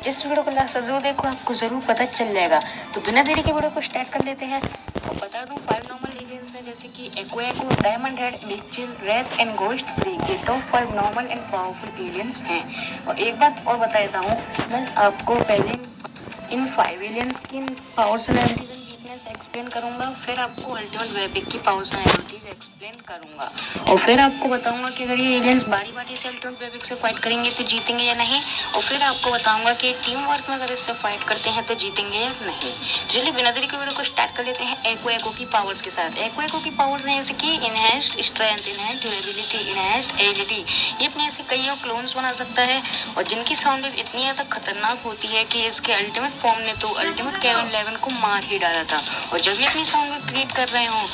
इस वीडियो को लास्ट तक जरूर देखो, आपको जरूर पता चल जाएगा। तो बिना देरी के वीडियो को स्टार्ट कर लेते हैं। तो बता दूं 5 नॉर्मल एलियंस हैं, जैसे कि एक्वाको, diamond head, big chill, wraith and ghost free. ये top 5 normal and powerful aliens हैं। और एक बात और बता देता हूँ, मैं आपको पहले इन 5 एलियंस की पावर्स एंड एबिलिटीज एक्सप्लेन करूंगा, फिर आपको अल्टीमेट वेबिक की पावर्स एंड एबिलिटीज एक्सप्लेन करूंगा, और फिर आपको बताऊंगा कि अगर ये एलियंस बारी बारी से अल्टीमेट वेबिक से फाइट करेंगे तो जीतेंगे या नहीं, और फिर आपको बताऊंगा कि टीम वर्क में अगर इससे फाइट करते हैं तो जीतेंगे या नहीं। चलिए बिना देरी के वीडियो को स्टार्ट कर लेते हैं एक्वाको की पावर्स के साथ। एक्वाको की पावर्स हैं जैसे कि enhanced strength, enhanced durability, enhanced agility. ये अपने ऐसे कई क्लोन्स बना सकता है, और जिनकी साउंड वेव इतनी ज्यादा खतरनाक होती है कि इसके अल्टीमेट फॉर्म ने तो अल्टीमेट केविन 11 को मार ही डाला था। और जब भी अपनी साउंड वेव क्रिएट कर रहे हो,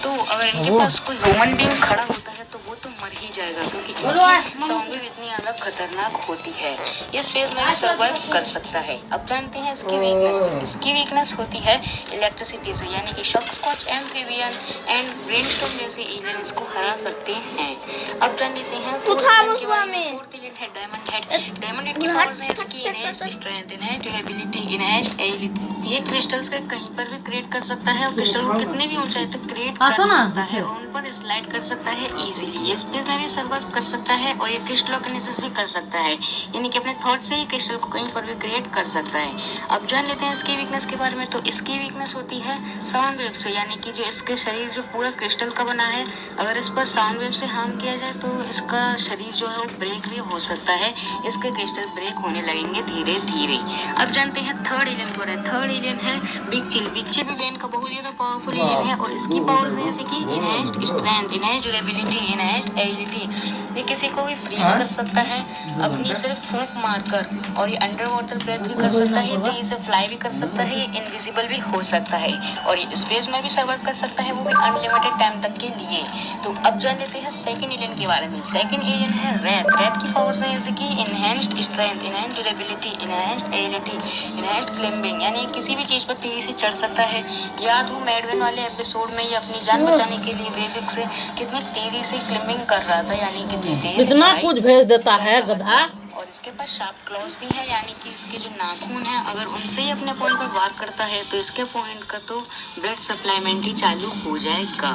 तो अगर इनके पास कोई ह्यूमन बीइंग खड़ा होता है तो वो तो मर ही जाएगा, क्योंकि साउंड वेव इतनी ज्यादा खतरनाक होती है। ये स्पेस में भी सर्वाइव कर सकता है। अब जानते हैं इसकी वीकनेस। इसकी वीकनेस होती है इलेक्ट्रिसिटी से, यानी कि शॉकस्कॉच, एम्फीबियन एंड ब्रेनस्टॉर्म जैसे एलियन इसको हरा सकते हैं। अब जान लेते हैं फोर्थ एलियन है डायमंड हेड। डायमंड हेड की पावर्स है इसकी enhanced strength, enhanced durability, enhanced agility. ये क्रिस्टल्स के कहीं पर भी क्रिएट कर सकता है, और क्रिस्टल को कितने भी ऊंचाई तक क्रिएट कर सकता है, और उन पर स्लाइड कर सकता है इजीली। ये स्पेस में भी सर्वाइव कर सकता है, और ये क्रिस्टलोकिनेसिस भी कर सकता है, यानी कि अपने थॉट से ही क्रिस्टल को कहीं पर भी क्रिएट कर सकता है। अब जान लेते हैं इसकी वीकनेस के बारे में। तो इसकी वीकनेस होती है साउंड वेव से, यानी कि जो इसके शरीर जो पूरा क्रिस्टल का बना है, अगर इस पर साउंड वेव से हार्म किया जाए तो इसका शरीर जो है वो ब्रेक भी हो सकता है। इसके क्रिस्टल ब्रेक होने लगेंगे धीरे धीरे। अब जानते हैं थर्ड एलियन पर है। थर्ड एलियन है बिग चिल। बिग चिल भी ब्रेन का बहुत ज्यादा पावरफुल एलियन है, और इसकी पावर्स जैसे कि enhanced strength, enhanced durability, enhanced agility. ये किसी को भी फ्रीज कर सकता है अपनी सिर्फ फूंक मारकर, और ये अंडर वाटर ब्रेथ भी कर सकता है, तेजी से फ्लाई भी कर सकता है, ये इनविजिबल भी हो सकता है, और ये स्पेस में भी सर्वाइव कर सकता है, वो भी अनलिमिटेड टाइम तक के लिए। तो अब जान लेते हैं सेकंड एलियन के बारे में। सेकंड एलियन है रेथ। रेथ की पावर्स है जैसे कि enhanced strength, enhanced durability, enhanced agility, enhanced climbing, यानी किसी भी चीज पर तेजी से चढ़ सकता है। याद हो मैडविन वाले एपिसोड में ये अपनी जान बचाने के लिए वेबिक से कितनी तेजी से क्लाइंबिंग कर रहा था, यानी कितनी तेजी इतना कुछ भेज देता है गधा। और इसके पास शार्प क्लॉज भी है, यानी कि इसके जो नाखून है अगर उनसे ही अपने पॉइंट पर वार करता है तो इसके पॉइंट का तो ब्लड सप्लाईमेंट ही चालू हो जाएगा।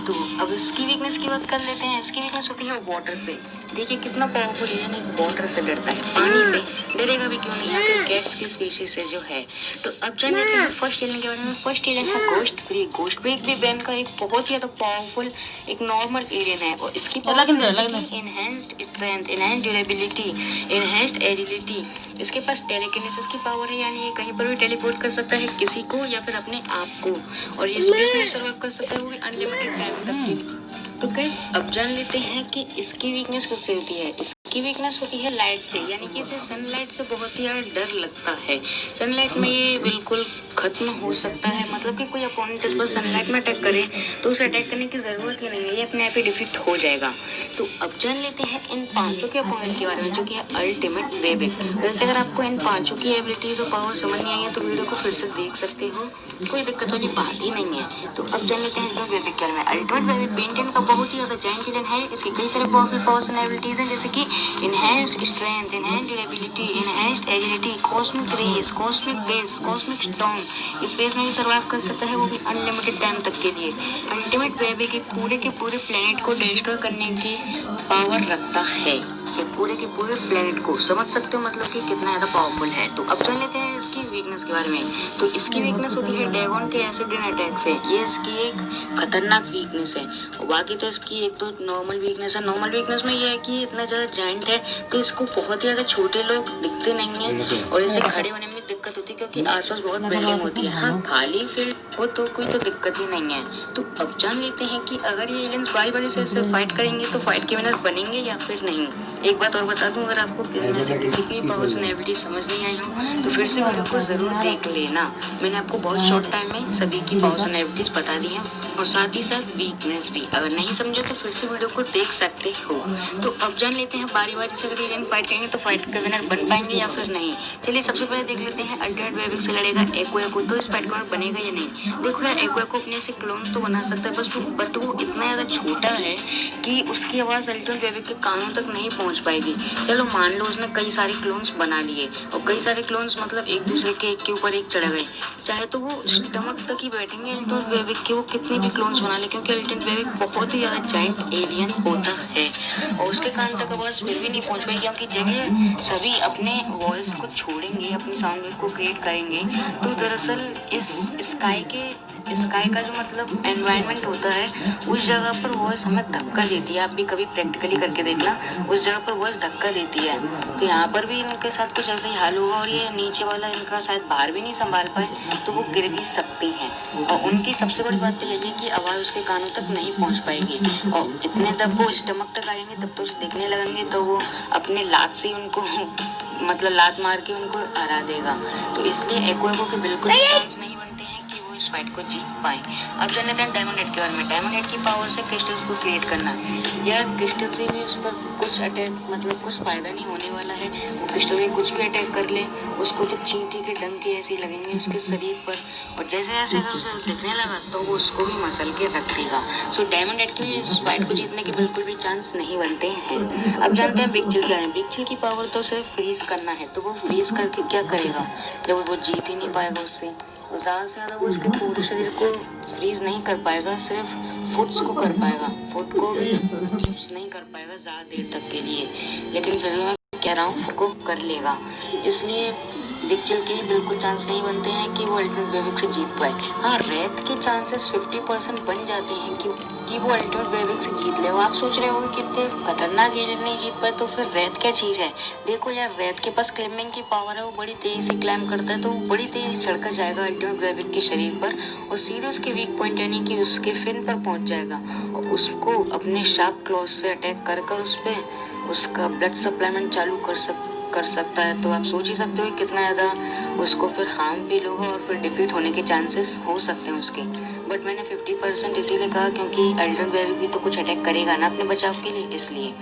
तो अब इसकी वीकनेस की बात कर लेते हैं। इसकी वीकनेस होती है वाटर से। देखिए कितना पावरफुल है, यानी वाटर से डरता है, पानी से डरेगा भी क्यों नहीं, आखिर कैट्स की स्पीशीज से जो है। तो अब जान लेते हैं फर्स्ट एलियन के बारे में। फर्स्ट एलियन है गोस्ट फ्री। गोस्ट फ्री भी ब्रेन का एक बहुत ही ज्यादा पावरफुल एक नॉर्मल एलियन है, और इसकी enhanced strength, enhanced durability, enhanced agility. इसके पास टेलीकिनेसिस की पावर है, यानी ये कहीं पर भी टेलीपोर्ट कर सकता है किसी को या फिर अपने आप को, और ये स्पेस में सर्वाइव कर सकता है, वो भी अनलिमिटेड टाइम तक के लिए। तो गाइस अब जान लेते हैं कि इसकी वीकनेस किससे होती है। इसकी वीकनेस होती है लाइट से, यानी कि इसे सनलाइट से बहुत ही ज्यादा डर लगता है। सनलाइट में ये बिल्कुल खत्म हो सकता है, मतलब कि कोई अपोनेंट इसको सनलाइट में अटैक करे तो उसे अटैक करने की जरूरत ही नहीं है, ये अपने आप ही डिफीट हो जाएगा। तो अब जान लेते हैं इन पांचों के अपोनेंट के बारे में, जो कि है अल्टीमेट वेबिक। वैसे अगर आपको इन पांचों की एबिलिटीज और पावर समझ नहीं आई है तो वीडियो को फिर से देख सकते हो, कोई दिक्कत वाली बात ही नहीं है। तो अब जान लेते हैं अल्टीमेट वेबिक के बारे में। अल्टीमेट वेबिक बेंटेन का बहुत ही ज्यादा जायंट एलियन है। इसके कई सारे पावरफुल पावर्स एंड एबिलिटीज हैं, जैसे कि enhanced strength, enhanced durability, enhanced agility, cosmic rays, cosmic brace, cosmic storm. Space में भी सर्वाइव कर सकता है, वो भी अनलिमिटेड टाइम तक के लिए। अल्टीमेट वेबिक एक पूरे के पूरे प्लेनेट को डिस्ट्रॉय करने की पावर रखता है। ये पूरे के पूरे प्लेनेट को, समझ सकते हो मतलब कि कितना ज्यादा पावरफुल है। तो अब जान लेते हैं इसकी वीकनेस के बारे में। तो इसकी वीकनेस होती है ड्रैगन के एसिड अटैक से। ये इसकी एक खतरनाक वीकनेस है, और बाकी तो इसकी एक तो नॉर्मल वीकनेस है। नॉर्मल वीकनेस में ये है कि इतना ज्यादा जायंट है तो इसको बहुत ही ज्यादा छोटे लोग दिखते नहीं है, और इसे खड़े होने में दिक्कत होती है क्योंकि आसपास बहुत बिल्डिंग होती है। हाँ खाली फील्ड हो तो कोई तो दिक्कत ही नहीं है। तो अब जान लेते हैं कि अगर ये एलियंस बारी बारी से इससे फाइट करेंगे तो फाइट के विनर बनेंगे या फिर नहीं। एक बात और बता दूं, अगर आपको इनमें से किसी की पावर्स एंड एबिलिटी समझ नहीं आई हो तो फिर से वीडियो को जरूर देख लेना। मैंने आपको बहुत शॉर्ट टाइम में सभी की पावर्स एंड एबिलिटीज बता दी हैं। और साथ ही साथ वीकनेस भी। अगर नहीं समझो तो फिर से वीडियो को देख सकते हो। तो अब जान लेते हैं बारी बारी से, अगर एलियन फाइट करेंगे तो फाइट का विनर बन पाएंगे या फिर नहीं। चलिए सबसे पहले देख लेते हैं अल्टरनेट वेविक से लड़ेगा एको, तो इस फाइट का विनर बनेगा या नहीं। देखो यार, एको अपने से क्लोन तो बना सकता है, बट वो इतना ज़्यादा छोटा है कि उसकी आवाज़ अल्टरनेट वेविक के कानों तक नहीं पहुँच पाएगी। चलो मान लो उसने कई सारे क्लोन्स बना लिए, और कई सारे क्लोन्स मतलब एक दूसरे के एक के ऊपर एक चढ़ गए, चाहे तो वो स्टमक तक ही बैठेंगे अल्टरनेट वेविक के, वो कितने भी क्लोन्स बना ले, क्योंकि अल्टरनेट वेविक बहुत ही ज़्यादा जाइंट एलियन होता है और उसके कान तक आवाज़ फिर भी नहीं पहुंच पाएगी। क्योंकि जब ये सभी अपने वॉइस को छोड़ेंगे, अपनी साउंड वेव को क्रिएट करेंगे, तो दरअसल इस स्काई का जो मतलब एनवायरनमेंट होता है, उस जगह पर वॉइस हमें धक्का देती है। आप भी कभी प्रैक्टिकली करके देखना, उस जगह पर वॉइस धक्का देती है। तो यहाँ पर भी इनके साथ कुछ ऐसा ही हाल होगा, और ये नीचे वाला इनका शायद बाहर भी नहीं संभाल पाए, तो वो गिर भी सकती हैं। और उनकी सबसे बड़ी बात तो यही है कि आवाज़ उसके कानों तक नहीं पहुँच पाएगी, और इतने तक वो स्टमक तक आएंगे तब तो उसे देखने लगेंगे, तो वो अपने लात से उनको मतलब लात मार के उनको हरा देगा। तो इसलिए एको के बिल्कुल चांस नहीं बनते हैं कि वो इस फाइट को जीत पाए। अब जान लेते हैं डायमंड हेड के बारे में। डायमंड हेड की पावर से क्रिस्टल्स को क्रिएट करना, यार क्रिस्टल से भी उस पर कुछ अटैक मतलब कुछ फायदा नहीं होने वाला है। वो क्रिस्टल में कुछ भी अटैक कर ले, उसको तो चींटी के डंके ऐसे लगेंगे उसके शरीर पर, और जैसे जैसे अगर उसे दिखने लगा तो वो उसको भी मसल के रख देगा। सो डायमंड हेड के इस फाइट को जीतने के बिल्कुल भी चांस नहीं बनते हैं। अब जानते हैं बिग चिल क्या है। बिग चिल की पावर तो सिर्फ फ्रीज करना है, तो वो फ्रीज करके क्या करेगा जब वो जीत ही नहीं पाएगा उससे। ज़्यादा से ज़्यादा वो उसके पूरे शरीर को फ्रीज नहीं कर पाएगा, सिर्फ फुट्स को कर पाएगा, फुट को भी नहीं कर पाएगा ज़्यादा देर तक के लिए, लेकिन फिर भी मैं कह रहा हूँ को कर लेगा। इसलिए बिग चिल के बिल्कुल चांस नहीं बनते हैं कि वो अल्टरनेट वेविक से जीत पाए। हाँ, रेत के चांसेस 50% बन जाते हैं कि वो अल्टरनेट वेविक से जीत ले। वो आप सोच रहे हो कि कितने खतरनाक एलियन नहीं जीत पाए, तो फिर रेत क्या चीज़ है। देखो यार, रेत के पास क्लाइंबिंग की पावर है, वो बड़ी तेज़ी से क्लाइंब करता है, तो वो बड़ी तेज़ी से चढ़कर जाएगा अल्टरनेट वेविक के शरीर पर, और सीधे उसके वीक पॉइंट यानी कि उसके फिन पर पहुंच जाएगा, और उसको अपने शार्प क्लॉज से अटैक कर उस पर उसका ब्लड सप्लाईमेंट चालू कर सकता है। तो आप सोच ही सकते हो कितना ज़्यादा उसको फिर हार्म फील होगा, और फिर डिफीट होने के चांसेस हो सकते हैं उसके। बट मैंने 50% इसीलिए कहा क्योंकि अल्टरनेट वेविक भी तो कुछ अटैक करेगा ना अपने बचाव के लिए, इसलिए।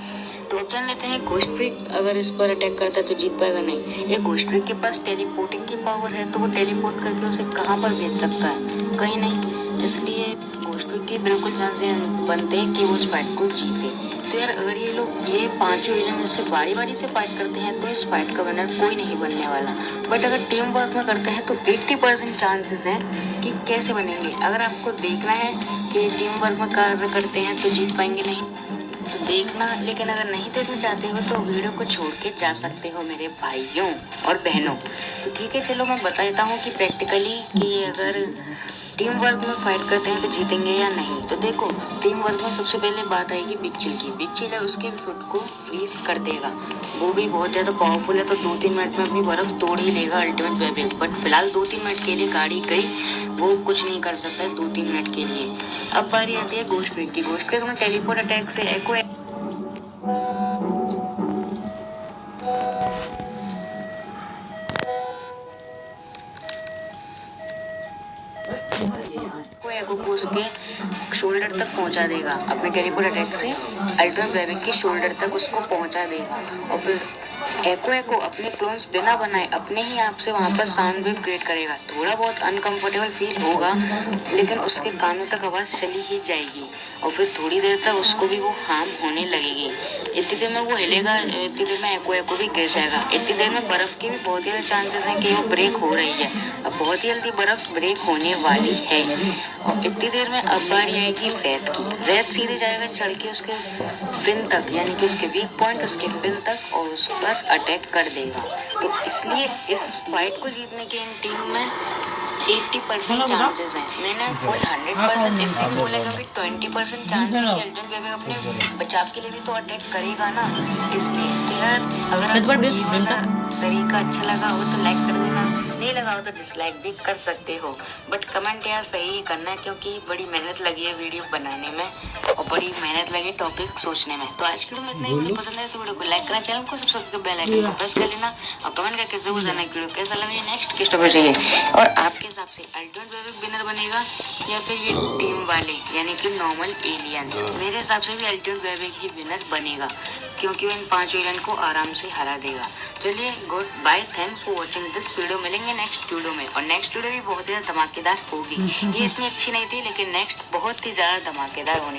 तो अब जान लेते हैं घोस्ट ट्रिक अगर इस पर अटैक करता है तो जीत पाएगा नहीं। ये घोस्ट ट्रिक के पास टेलीपोर्टिंग की पावर है, तो वो टेलीपोर्ट करके उसे कहाँ पर भेज सकता है, कहीं नहीं। इसलिए घोस्ट ट्रिक के बिल्कुल चांसेस बनते हैं कि वो इस फाइट को जीते। तो यार, अगर ये पांचों एलियन इससे बारी बारी से फाइट करते हैं तो इस फाइट का विनर कोई नहीं बनने वाला। बट अगर टीम वर्क में करते हैं तो 80% चांसेस हैं कि कैसे बनेंगे। अगर आपको देखना है कि टीम वर्क में कार्य करते हैं तो जीत पाएंगे नहीं, तो देखना। लेकिन अगर नहीं देखना चाहते हो तो वीडियो को छोड़ के जा सकते हो मेरे भाइयों और बहनों। तो ठीक है, चलो मैं बता देता हूँ कि प्रैक्टिकली कि अगर टीम वर्क में फाइट करते हैं तो जीतेंगे या नहीं। तो देखो, टीम वर्क में सबसे पहले बात आएगी बिग चिल की। बिग चिल है, उसके फुट को फ्रीज कर देगा, वो भी बहुत ज़्यादा पावरफुल है, तो 2-3 मिनट में अपनी बर्फ़ तोड़ ही लेगा अल्टीमेट वेविक। बट फिलहाल 2-3 मिनट के लिए गाड़ी गई, वो कुछ नहीं कर सकता है 2-3 मिनट के लिए। अब बारी आती है घोस्ट ट्रिक की। घोस्ट ट्रिक में टेलीपोर्ट अटैक से एको को उसके शोल्डर तक पहुंचा देगा, अपने टेलीपोर्ट अटैक से अल्टरनेट वेविक के शोल्डर तक उसको पहुंचा देगा, और फिर एको अपने क्लोन्स बिना बनाए अपने ही आप से वहाँ पर साउंड वेव क्रिएट करेगा। थोड़ा बहुत अनकंफर्टेबल फील होगा, लेकिन उसके कानों तक आवाज़ चली ही जाएगी, और फिर थोड़ी देर तक उसको भी वो हार्म होने लगेगी। इतनी देर में वो हिलेगा, इतनी देर में एको भी गिर जाएगा। इतनी देर में बर्फ़ के भी बहुत ज़्यादा चांसेस हैं कि वो ब्रेक हो रही है। अब बहुत ही जल्दी बर्फ़ ब्रेक होने वाली है, और इतनी देर में अब बारी आएगी रेत की। रेत सीधे जाएगा चढ़ के उसके फिन तक, यानी कि उसके वीक पॉइंट, उसके फिन तक, और उस पर अटैक कर देगा। तो इसलिए इस फाइट को जीतने के इन टीम में 80% चांसेस हैं। मैंने फुल 100% इसलिए भी बोला क्योंकि 20% चांस है कि अल्टरनेट वेविक अपने बचाव के लिए भी तो अटैक करेगा ना, इसलिए। तो यार, अगर आपको ये वाला तरीका अच्छा लगा हो तो लाइक कर देना। नहीं लगाओ तो डिसलाइक भी कर सकते हो, बट कमेंट यार सही ही करना है क्योंकि बड़ी मेहनत लगी है वीडियो बनाने में और बड़ी मेहनत लगी टॉपिक सोचने में। तो आज की वीडियो में इतना ही। वीडियो पसंद आए तो वीडियो को लाइक करना, चैनल को सब्सक्राइब करके बेल आइकन को प्रेस कर लेना और कमेंट करके जरूर बताना वीडियो कैसा लगा, नेक्स्ट किस टॉपिक चाहिए और आपके हिसाब से अल्टीमेट वेब विनर बनेगा या फिर ये टीम वाले यानी कि नॉर्मल एलियंस। मेरे हिसाब से भी अल्टीमेट वेब ही विनर बनेगा क्योंकि वो इन 5 एलियन को आराम से हरा देगा। चलिए goodbye, thanks for watching this video. मिलेंगे नेक्स्ट वीडियो में और नेक्स्ट वीडियो भी बहुत ही धमाकेदार होगी। ये इतनी अच्छी नहीं थी लेकिन नेक्स्ट बहुत ही ज्यादा धमाकेदार होने